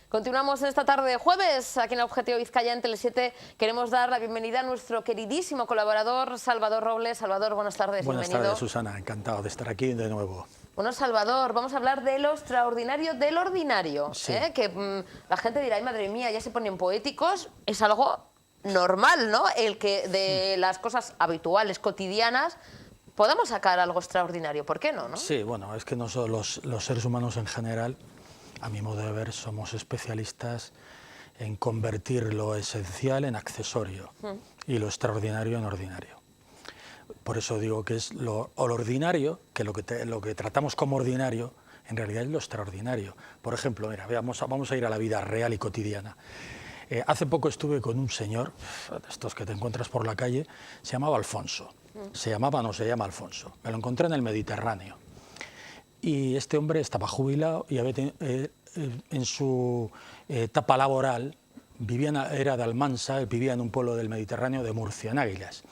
Continuamos en esta tarde de jueves, aquí en Objetivo Vizcaya, en Tele7. Queremos dar la bienvenida a nuestro queridísimo colaborador, Salvador Robles. Salvador, buenas tardes, buenas bienvenido. Buenas tardes, Susana, encantado de estar aquí de nuevo. Bueno, Salvador, vamos a hablar de lo extraordinario del ordinario. Sí. Que la gente dirá, ay, madre mía, ya se ponen poéticos. Es algo normal, ¿no? El que de las cosas habituales, cotidianas, podamos sacar algo extraordinario. ¿Por qué no? Sí, bueno, es que nosotros, los seres humanos en general, a mi modo de ver, somos especialistas en convertir lo esencial en accesorio y lo extraordinario en ordinario. Por eso digo que es lo ordinario, que lo que tratamos como ordinario, en realidad es lo extraordinario. Por ejemplo, mira, vamos a ir a la vida real y cotidiana. Hace poco estuve con un señor, de estos que te encuentras por la calle, se llamaba Alfonso. Se llama Alfonso. Me lo encontré en el Mediterráneo. Y este hombre estaba jubilado y en su etapa laboral era de Almansa, vivía en un pueblo del Mediterráneo de Murcia, en Águilas.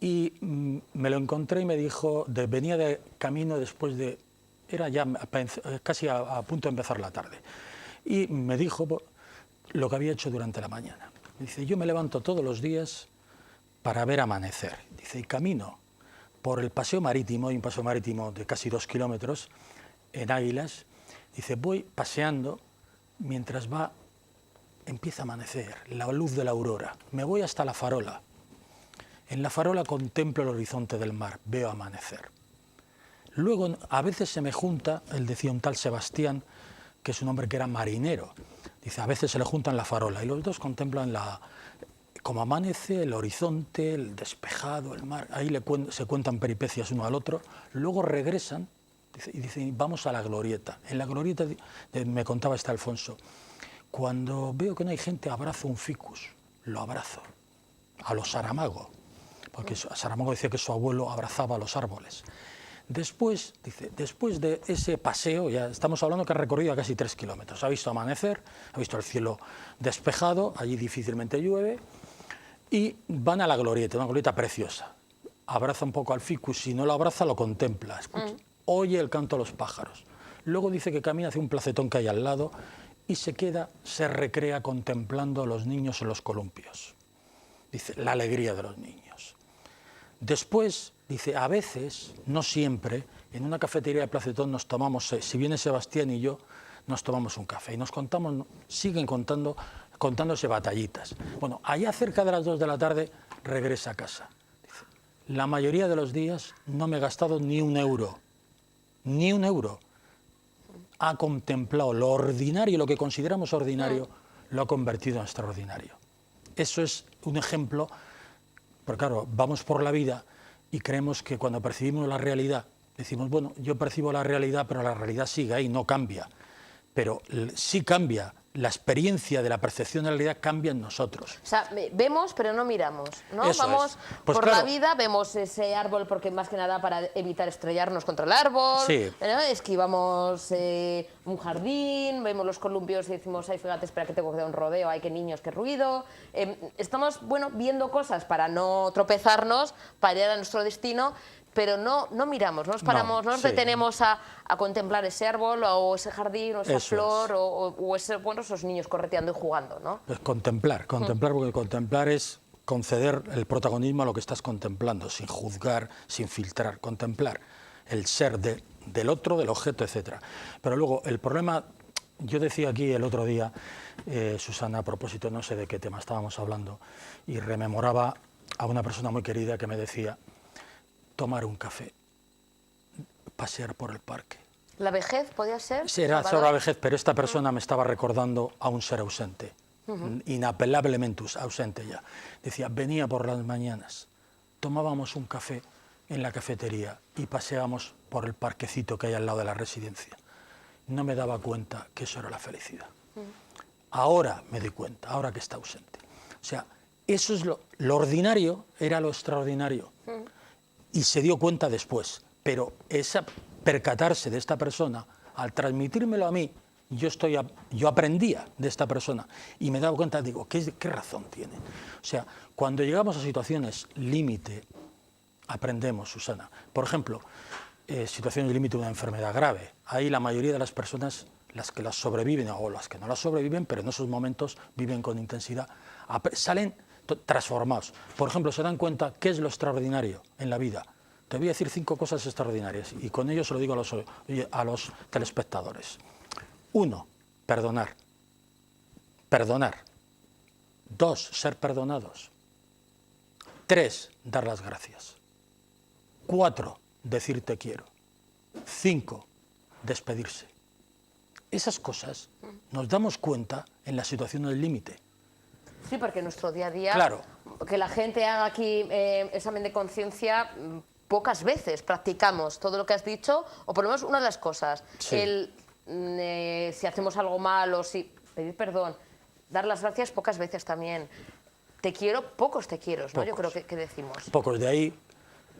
Y me lo encontré y me dijo, venía de camino después de, era ya casi a punto de empezar la tarde. Y me dijo lo que había hecho durante la mañana. Dice, yo me levanto todos los días para ver amanecer. Dice, y camino por el paseo marítimo, hay un paseo marítimo de casi 2 kilómetros en Águilas. Dice, voy paseando mientras empieza a amanecer, la luz de la aurora. Me voy hasta la farola. En la farola contemplo el horizonte del mar, veo amanecer. Luego, a veces se me junta, él decía un tal Sebastián, que es un hombre que era marinero. Dice, a veces se le juntan la farola y los dos contemplan como amanece, el horizonte, el despejado, el mar. Ahí se cuentan peripecias uno al otro. Luego regresan y dicen, vamos a la glorieta. En la glorieta, me contaba este Alfonso, cuando veo que no hay gente, abrazo un ficus, lo abrazo, a los Saramago, porque Saramago decía que su abuelo abrazaba a los árboles. Después, dice, después de ese paseo, ya estamos hablando que ha recorrido casi 3 kilómetros, ha visto amanecer, ha visto el cielo despejado, allí difícilmente llueve, y van a la glorieta, una glorieta preciosa. Abraza un poco al ficus, si no lo abraza lo contempla, escucha, oye el canto de los pájaros. Luego dice que camina hacia un placetón que hay al lado y se recrea contemplando a los niños en los columpios. Dice, la alegría de los niños. Después, dice, a veces, no siempre, en una cafetería de Placetón nos tomamos, si viene Sebastián y yo, nos tomamos un café y nos contamos, siguen contándose batallitas. Bueno, allá cerca de las 2 de la tarde regresa a casa. Dice, la mayoría de los días no me he gastado ni un euro. Ni un euro. Ha contemplado lo ordinario, lo que consideramos ordinario, lo ha convertido en extraordinario. Eso es un ejemplo, porque claro, vamos por la vida y creemos que cuando percibimos la realidad, decimos, bueno, yo percibo la realidad, pero la realidad sigue ahí, no cambia. Pero sí cambia, la experiencia de la percepción de la realidad cambia en nosotros. O sea, vemos pero no miramos, ¿no? Eso vamos pues por claro, la vida, vemos ese árbol porque más que nada para evitar estrellarnos contra el árbol, sí. ¿no? Esquivamos un jardín, vemos los columpios y decimos, ay, fíjate, espera que tengo que dar un rodeo, ay, qué niños, qué ruido. Estamos, bueno, viendo cosas para no tropezarnos, para llegar a nuestro destino, pero no miramos, no nos paramos, no nos detenemos a contemplar ese árbol o ese jardín o esa flor o esos niños correteando y jugando, ¿no? Pues contemplar, porque contemplar es conceder el protagonismo a lo que estás contemplando, sin juzgar, sin filtrar, contemplar el ser del otro, del objeto, etc. Pero luego, el problema, yo decía aquí el otro día, Susana, a propósito, no sé de qué tema estábamos hablando, y rememoraba a una persona muy querida que me decía, tomar un café, pasear por el parque. ¿La vejez podía ser? Sí, era sobre la vejez, pero esta persona me estaba recordando a un ser ausente, inapelablemente ausente ya. Decía, venía por las mañanas, tomábamos un café en la cafetería y paseábamos por el parquecito que hay al lado de la residencia. No me daba cuenta que eso era la felicidad. Ahora me di cuenta, ahora que está ausente. O sea, eso es lo ordinario, era lo extraordinario. Y se dio cuenta después, pero percatarse de esta persona, al transmitírmelo a mí, yo aprendía de esta persona y me daba cuenta, digo, ¿qué razón tiene? O sea, cuando llegamos a situaciones límite, aprendemos, Susana. Por ejemplo, situaciones límite de una enfermedad grave. Ahí la mayoría de las personas las que las sobreviven o las que no las sobreviven, pero en esos momentos viven con intensidad, salen transformados. Por ejemplo, se dan cuenta qué es lo extraordinario en la vida. Te voy a decir 5 cosas extraordinarias y con ello se lo digo a los telespectadores. 1, perdonar. Perdonar. 2, ser perdonados. 3, dar las gracias. 4, decir te quiero. 5, despedirse. Esas cosas nos damos cuenta en la situación del límite. Sí, porque en nuestro día a día, claro, que la gente haga aquí examen de conciencia, pocas veces practicamos todo lo que has dicho, o por lo menos una de las cosas. Sí. Si hacemos algo mal o si pedir perdón, dar las gracias pocas veces también. Te quiero, pocos te quiero, ¿no? Yo creo que decimos. Pocos, de ahí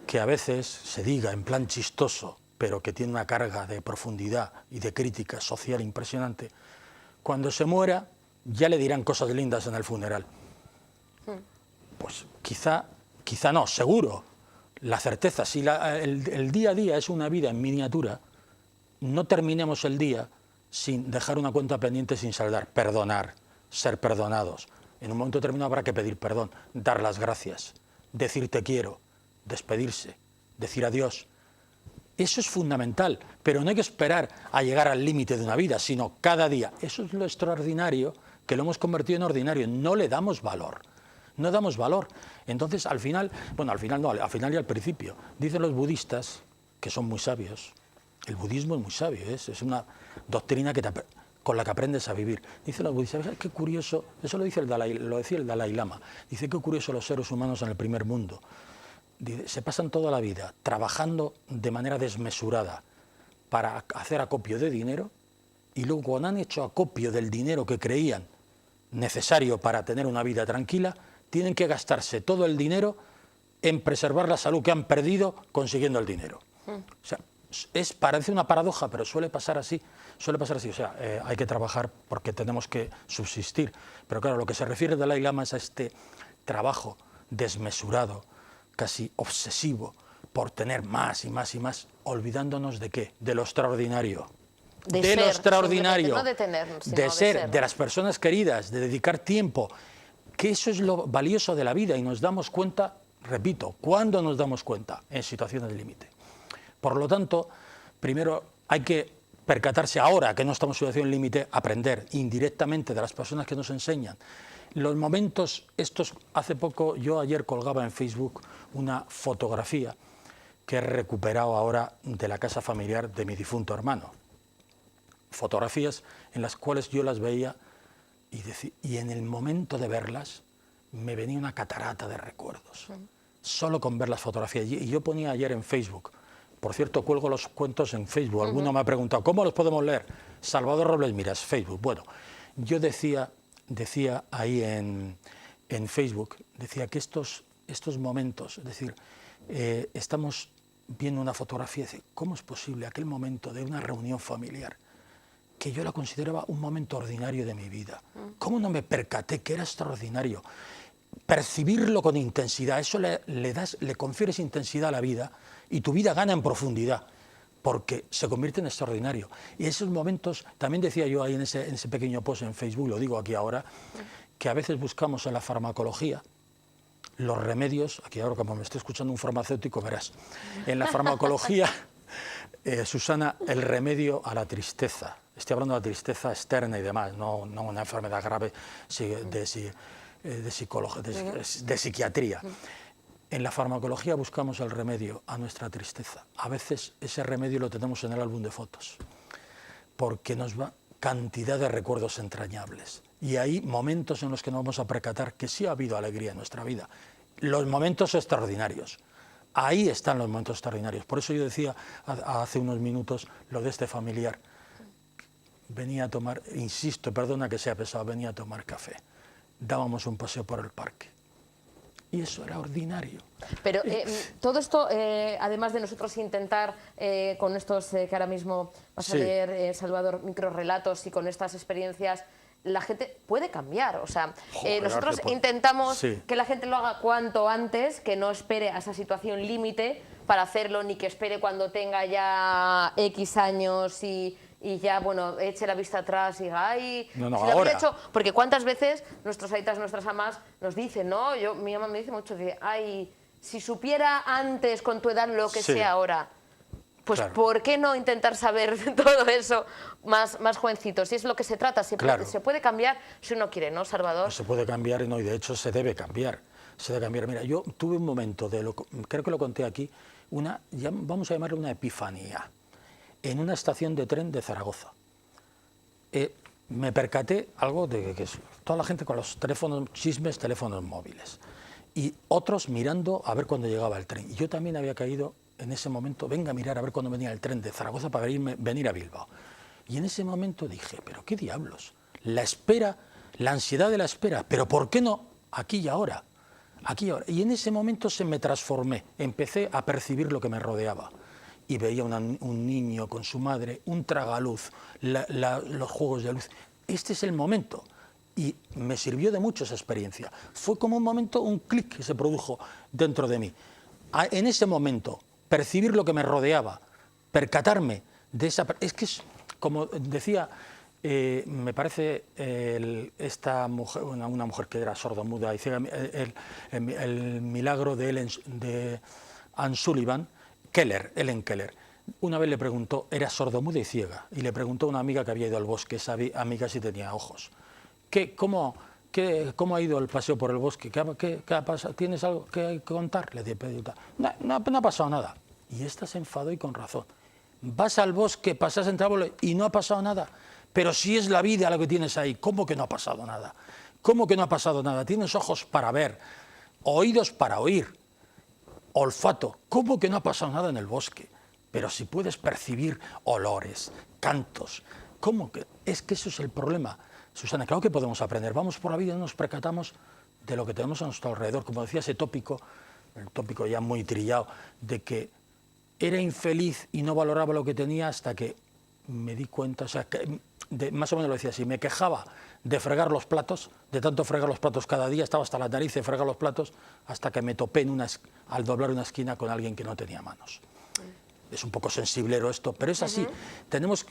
que a veces se diga en plan chistoso, pero que tiene una carga de profundidad y de crítica social impresionante, cuando se muera ya le dirán cosas lindas en el funeral. Pues quizá no, seguro. La certeza, si el día a día es una vida en miniatura, no terminemos el día sin dejar una cuenta pendiente sin saldar. Perdonar, ser perdonados. En un momento determinado habrá que pedir perdón, dar las gracias, decir te quiero, despedirse, decir adiós. Eso es fundamental, pero no hay que esperar a llegar al límite de una vida, sino cada día. Eso es lo extraordinario, que lo hemos convertido en ordinario. No le damos valor. No damos valor. Entonces, al final y al principio, dicen los budistas, que son muy sabios, el budismo es muy sabio, es una doctrina con la que aprendes a vivir. Dicen los budistas, qué curioso, eso lo decía el Dalai Lama, dice qué curioso los seres humanos en el primer mundo. Dice, se pasan toda la vida trabajando de manera desmesurada para hacer acopio de dinero y luego cuando han hecho acopio del dinero que creían necesario para tener una vida tranquila, tienen que gastarse todo el dinero en preservar la salud que han perdido consiguiendo el dinero. O sea, parece una paradoja, pero suele pasar así. O sea, hay que trabajar porque tenemos que subsistir. Pero claro, lo que se refiere Dalai Lama es a este trabajo desmesurado, casi obsesivo, por tener más y más y más, olvidándonos de ¿qué? De lo extraordinario. De lo extraordinario, no de tener, sino de ser, de las personas queridas, de dedicar tiempo, que eso es lo valioso de la vida y nos damos cuenta, repito, ¿cuándo nos damos cuenta? En situaciones de límite. Por lo tanto, primero hay que percatarse ahora que no estamos en situación límite, aprender indirectamente de las personas que nos enseñan. Los momentos estos, hace poco, yo ayer colgaba en Facebook una fotografía que he recuperado ahora de la casa familiar de mi difunto hermano. Fotografías en las cuales yo las veía y en el momento de verlas me venía una catarata de recuerdos, solo con ver las fotografías. Y yo ponía ayer en Facebook, por cierto, cuelgo los cuentos en Facebook, alguno me ha preguntado, ¿cómo los podemos leer? Salvador Robles Miras, Facebook. Bueno, yo decía ahí en Facebook, decía que estos momentos, es decir, estamos viendo una fotografía, y ¿cómo es posible aquel momento de una reunión familiar que yo la consideraba un momento ordinario de mi vida? ¿Cómo no me percaté que era extraordinario? Percibirlo con intensidad, eso le confieres intensidad a la vida y tu vida gana en profundidad, porque se convierte en extraordinario. Y esos momentos, también decía yo ahí en ese pequeño post en Facebook, lo digo aquí ahora, que a veces buscamos en la farmacología los remedios, aquí ahora como me estoy escuchando un farmacéutico, verás, en la farmacología, Susana, el remedio a la tristeza. Estoy hablando de la tristeza externa y demás, no una enfermedad grave de psiquiatría. En la farmacología buscamos el remedio a nuestra tristeza. A veces ese remedio lo tenemos en el álbum de fotos, porque nos va cantidad de recuerdos entrañables. Y hay momentos en los que nos vamos a percatar que sí ha habido alegría en nuestra vida. Los momentos extraordinarios. Ahí están los momentos extraordinarios. Por eso yo decía hace unos minutos lo de este familiar. Venía a tomar, insisto, perdona que sea pesado, venía a tomar café. Dábamos un paseo por el parque. Y eso era ordinario. Pero todo esto, además de nosotros intentar, con estos que ahora mismo vas a leer, Salvador, microrrelatos y con estas experiencias, la gente puede cambiar. O sea, nosotros intentamos que la gente lo haga cuanto antes, que no espere a esa situación límite para hacerlo, ni que espere cuando tenga ya X años y y ya, bueno, eche la vista atrás y diga, ay, No, no, si lo ahora. habría hecho. Porque cuántas veces nuestros aitas, nuestras amas nos dicen, ¿no? Mi mamá me dice mucho, dice, ay, si supiera antes con tu edad lo que Sí. sé ahora, pues Claro. ¿por qué no intentar saber todo eso más jovencitos? Si es lo que se trata, Claro. se puede cambiar si uno quiere, ¿no, Salvador? No se puede cambiar y de hecho se debe cambiar. Se debe cambiar. Mira, yo tuve un momento, creo que lo conté aquí, vamos a llamarlo una epifanía, en una estación de tren de Zaragoza. Me percaté algo de que toda la gente con los teléfonos, chismes, teléfonos móviles, y otros mirando a ver cuándo llegaba el tren. Y yo también había caído en ese momento, venga a mirar a ver cuándo venía el tren de Zaragoza para venir a Bilbao. Y en ese momento dije, pero qué diablos, la espera, la ansiedad de la espera, pero ¿por qué no aquí y ahora? Aquí y ahora. Y en ese momento se me transformé, empecé a percibir lo que me rodeaba. Y veía un niño con su madre, un tragaluz, los juegos de luz. Este es el momento. Y me sirvió de mucho esa experiencia. Fue como un momento, un clic que se produjo dentro de mí. En ese momento, percibir lo que me rodeaba, percatarme de esa... Es que es, como decía, me parece esta mujer, una mujer que era sordomuda y ciega, el milagro de Anne Sullivan, Ellen Keller. Una vez le preguntó, era sordomuda y ciega, y le preguntó a una amiga que había ido al bosque, esa amiga sí tenía ojos. ¿Cómo ha ido el paseo por el bosque? ¿Qué ha pasado? ¿Tienes algo que contar? Le dije, no ha pasado nada. Y esta se enfadó y con razón. Vas al bosque, pasas entre árboles y no ha pasado nada. Pero si es la vida lo que tienes ahí, ¿cómo que no ha pasado nada? ¿Cómo que no ha pasado nada? Tienes ojos para ver, oídos para oír, olfato. ¿Cómo que no ha pasado nada en el bosque? Pero si puedes percibir olores, cantos, ¿cómo que? Es que eso es el problema. Susana, claro que podemos aprender. Vamos por la vida y nos percatamos de lo que tenemos a nuestro alrededor. Como decía ese tópico, el tópico ya muy trillado, de que era infeliz y no valoraba lo que tenía hasta que me di cuenta, o sea, más o menos lo decía así, me quejaba de fregar los platos, de tanto fregar los platos cada día, estaba hasta la nariz de fregar los platos, hasta que me topé al doblar una esquina con alguien que no tenía manos. Es un poco sensiblero esto, pero es así. Tenemos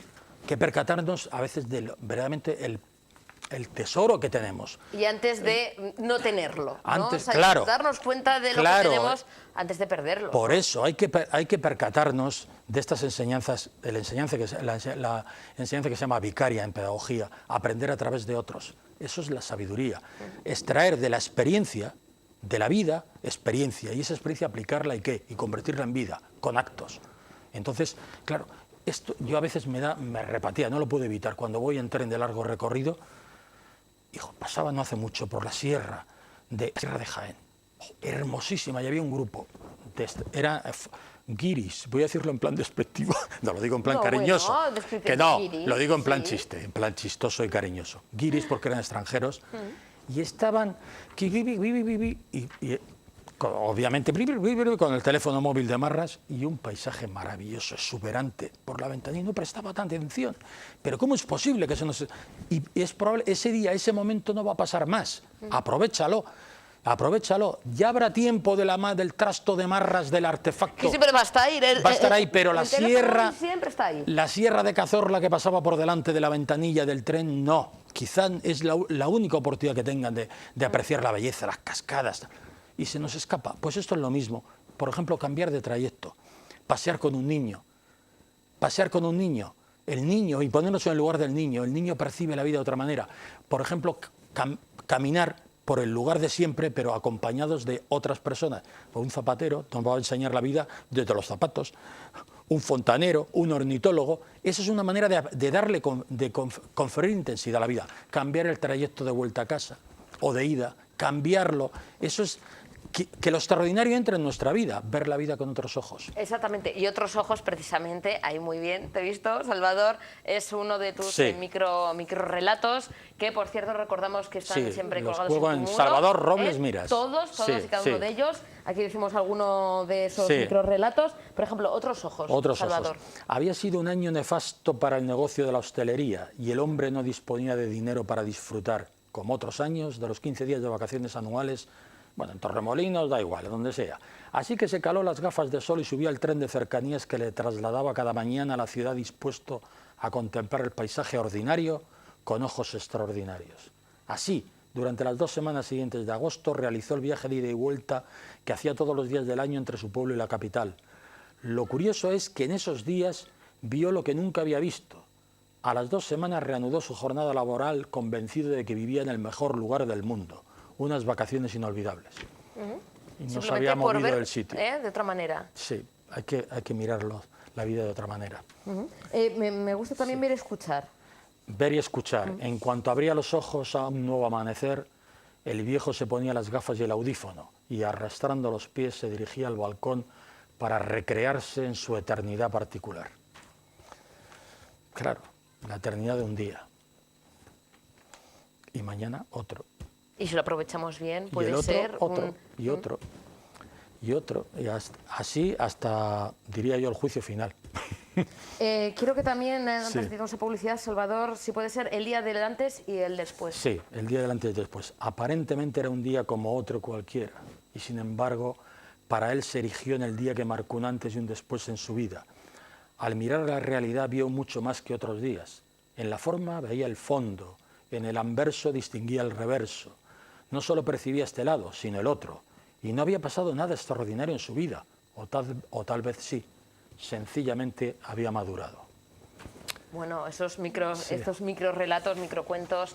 que percatarnos a veces de verdaderamente el tesoro que tenemos. Y antes de no tenerlo, ¿no? Antes, o sea, claro, darnos cuenta de lo que tenemos antes de perderlo. Por eso hay que percatarnos de estas enseñanzas, la enseñanza que se llama vicaria en pedagogía, aprender a través de otros. Eso es la sabiduría. Extraer de la experiencia, de la vida, experiencia, y esa experiencia aplicarla y convertirla en vida, con actos. Entonces, claro, esto yo a veces me repatía, no lo puedo evitar. Cuando voy en tren de largo recorrido, pasaba no hace mucho por la sierra de Jaén, hermosísima, y había un grupo, era guiris, voy a decirlo en plan despectivo, no lo digo en plan cariñoso, que no, guiris, lo digo en plan chiste, en plan chistoso y cariñoso. Guiris porque eran extranjeros y estaban, y obviamente con el teléfono móvil de marras y un paisaje maravilloso, exuberante por la ventana, y no prestaba tanta atención. Pero ¿cómo es posible que eso no se...? Y es probable, ese día, ese momento no va a pasar más. Aprovéchalo. Ya habrá tiempo del trasto de marras del artefacto. Que siempre va a estar ahí. Va a estar ahí, pero la sierra... siempre está ahí. La sierra de Cazorla que pasaba por delante de la ventanilla del tren, no. Quizá es la única oportunidad que tengan de apreciar la belleza, las cascadas. Y se nos escapa. Pues esto es lo mismo. Por ejemplo, cambiar de trayecto, pasear con un niño, el niño, y ponernos en el lugar del niño. El niño percibe la vida de otra manera. Por ejemplo, caminar por el lugar de siempre, pero acompañados de otras personas. Un zapatero nos va a enseñar la vida desde los zapatos, un fontanero, un ornitólogo. Esa es una manera de conferir intensidad a la vida. Cambiar el trayecto de vuelta a casa o de ida, cambiarlo. Eso es... Que lo extraordinario entre en nuestra vida, ver la vida con otros ojos. Exactamente, y otros ojos precisamente, ahí muy bien, te he visto, Salvador, es uno de tus microrelatos, que por cierto recordamos que están siempre colgados en Salvador Robles Miras. Todos y cada uno de ellos, aquí decimos alguno de esos microrelatos, por ejemplo, otros ojos, Salvador. Había sido un año nefasto para el negocio de la hostelería y el hombre no disponía de dinero para disfrutar, como otros años, de los 15 días de vacaciones anuales. Bueno, en Torremolinos, da igual, donde sea. Así que se caló las gafas de sol y subió al tren de cercanías que le trasladaba cada mañana a la ciudad dispuesto a contemplar el paisaje ordinario con ojos extraordinarios. Así, durante las 2 semanas siguientes de agosto, realizó el viaje de ida y vuelta que hacía todos los días del año entre su pueblo y la capital. Lo curioso es que en esos días vio lo que nunca había visto. A las 2 semanas reanudó su jornada laboral convencido de que vivía en el mejor lugar del mundo, unas vacaciones inolvidables. Y no se había movido del sitio. De otra manera. Sí, hay que mirarlo, la vida de otra manera. Me gusta también ver y escuchar. Ver y escuchar. En cuanto abría los ojos a un nuevo amanecer, el viejo se ponía las gafas y el audífono y arrastrando los pies se dirigía al balcón para recrearse en su eternidad particular. Claro, la eternidad de un día. Y mañana otro. Y si lo aprovechamos bien, puede y el otro, ser otro, y otro, y otro. Y así hasta, diría yo, el juicio final. Quiero que también, Sí. antes de irnos a publicidad, Salvador, si puede ser el día del antes y el después. Sí, el día del antes y después. Aparentemente era un día como otro cualquiera, y sin embargo, para él se erigió en el día que marcó un antes y un después en su vida. Al mirar la realidad vio mucho más que otros días. En la forma veía el fondo, en el anverso distinguía el reverso. No solo percibía este lado, sino el otro, y no había pasado nada extraordinario en su vida, o tal vez sí, sencillamente había madurado. Bueno, estos micro relatos, microcuentos,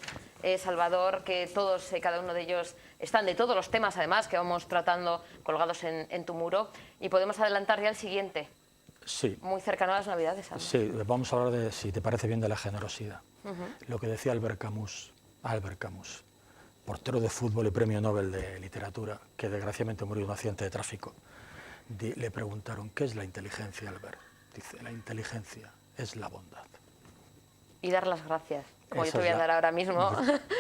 Salvador, que todos, cada uno de ellos están de todos los temas, además, que vamos tratando colgados en tu muro, y podemos adelantar ya el siguiente. Sí. Muy cercano a las Navidades, Salvador. Sí, vamos a hablar de, si te parece bien, de la generosidad. Lo que decía Albert Camus, portero de fútbol y premio Nobel de literatura, que desgraciadamente murió en un accidente de tráfico. Le preguntaron, ¿qué es la inteligencia, Albert? Dice, la inteligencia es la bondad. Y dar las gracias, como Esa yo te voy a dar ahora mismo,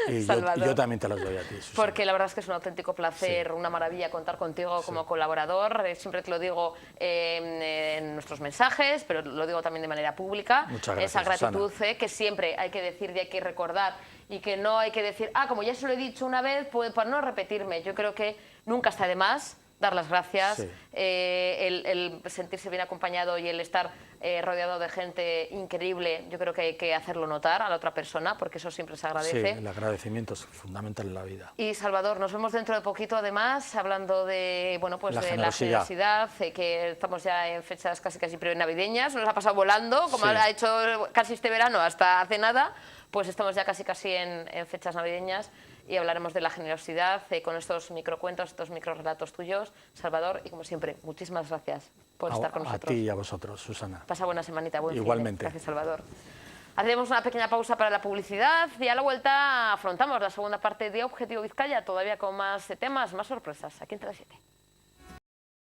y Salvador. yo también te las doy a ti, Susana. Porque la verdad es que es un auténtico placer, Sí. una maravilla contar contigo como colaborador. Siempre te lo digo en nuestros mensajes, pero lo digo también de manera pública. Muchas gracias, esa gratitud Susana. que siempre hay que decir y hay que recordar, y que no hay que decir, como ya se lo he dicho una vez, pues para no repetirme. Yo creo que nunca está de más dar las gracias, Sí. el sentirse bien acompañado y el estar rodeado de gente increíble. Yo creo que hay que hacerlo notar a la otra persona, porque eso siempre se agradece. Sí, el agradecimiento es fundamental en la vida. Y Salvador, nos vemos dentro de poquito, además, hablando de, pues La de la generosidad, que estamos ya en fechas casi prenavideñas, nos ha pasado volando, como Sí. ha hecho casi este verano hasta hace nada, pues estamos ya casi en fechas navideñas, y hablaremos de la generosidad con estos microcuentos, estos microrelatos tuyos, Salvador, y como siempre, muchísimas gracias por estar con nosotros. A ti y a vosotros, Susana. Pasa buena semanita, buen Igualmente. Gracias, Salvador. Hacemos una pequeña pausa para la publicidad y a la vuelta afrontamos la segunda parte de Objetivo Vizcaya, todavía con más temas, más sorpresas, aquí en Tele7.